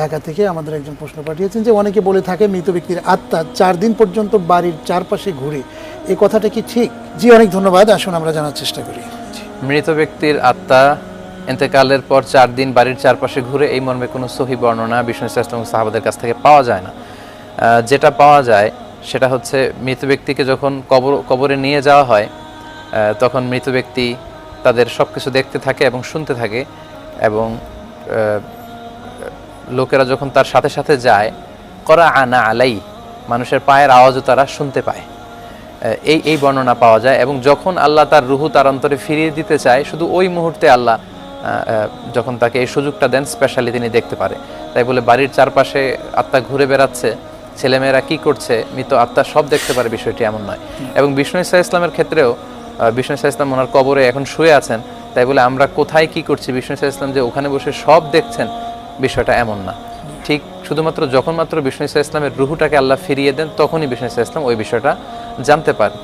ঢাকা থেকে আমাদের একজন প্রশ্ন পাঠিয়েছেন যে অনেকে বলে থাকে মৃত ব্যক্তির আত্মা 4 দিন পর্যন্ত বাড়ির চারপাশে ঘুরে, এই কথাটা কি ঠিক? জি, অনেক ধন্যবাদ। আসুন আমরা জানার চেষ্টা করি। মৃত ব্যক্তির আত্মা ইন্তেকালের পর 4 দিন বাড়ির চারপাশে ঘুরে, এই মর্মে কোনো সহিহ বর্ণনা বিষ্ণু ইসলাম সাহাবাদের কাছ থেকে পাওয়া যায় না। যেটা পাওয়া যায় সেটা হচ্ছে মৃত ব্যক্তিকে যখন কবরে নিয়ে যাওয়া হয় তখন মৃত ব্যক্তি তাদের সব কিছু দেখতে থাকে এবং শুনতে থাকে, এবং লোকেরা যখন তার সাথে সাথে যায় করা আনা আলাই, মানুষের পায়ের আওয়াজও তারা শুনতে পায়। এই বর্ণনা পাওয়া যায়। এবং যখন আল্লাহ তার রুহু তার অন্তরে ফিরিয়ে দিতে চায়, শুধু ওই মুহূর্তে আল্লাহ যখন তাকে এই সুযোগটা দেন, স্পেশালি তিনি দেখতে পারে। তাই বলে বাড়ির চারপাশে আত্মা ঘুরে বেড়াচ্ছে, ছেলেমেয়েরা কি করছে, মৃত আত্মা সব দেখতে পারে, বিষয়টি এমন নয়। এবং বিষ্ণু ইসলামের ক্ষেত্রেও বিষ্ণু ইসলাম ওনার কবরে এখন শুয়ে আছেন, তাই বলে আমরা কোথায় কি করছি বিষ্ণু ইসলাম যে ওখানে বসে সব দেখছেন, বিষয়টা এমন না। ঠিক শুধুমাত্র যখন মাত্র বিষ্ণু ইসলামের রুহুটাকে আল্লাহ ফিরিয়ে দেন, তখনই বিষ্ণু ইসলাম ওই বিষয়টা জানতে পারেন।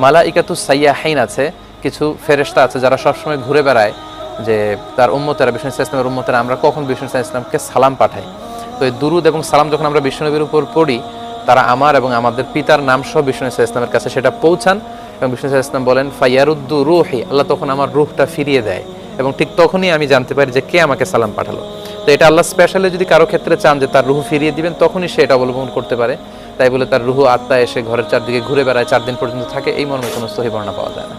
মালাইকাতুস সাইয়াহিন আছে, কিছু ফেরেশতা আছে যারা সবসময় ঘুরে বেড়ায় যে তার উম্মতেরা, বিষ্ণু ইসলামের উম্মতেরা আমরা কখন বিষ্ণু ইসলামকে সালাম পাঠাই। তো এই দুরুদ এবং সালাম যখন আমরা বিষ্ণু নবীর উপর পড়ি, তারা আমার এবং আমাদের পিতার নাম সহ বিষ্ণু ইসলামের কাছে সেটা পৌঁছান, এবং বিষ্ণু ইসলাম বলেন ফায়ারুদ্দু রুহি, আল্লাহ তখন আমার রুহটা ফিরিয়ে দেয়, এবং ঠিক তখনই আমি জানতে পারি যে কে আমাকে সালাম পাঠালো। তো এটা আল্লাহ স্পেশালি যদি কারো ক্ষেত্রে চান যে তার রুহু ফিরিয়ে দিবেন, তখনই সে এটা অবলম্বন করতে পারে। তাই বলে তার রুহু আত্মা এসে ঘরের চারদিকে ঘুরে বেড়ায়, 4 দিন পর্যন্ত থাকে, এই মর্মে কোনো সহিহ বর্ণনা পাওয়া যায় না।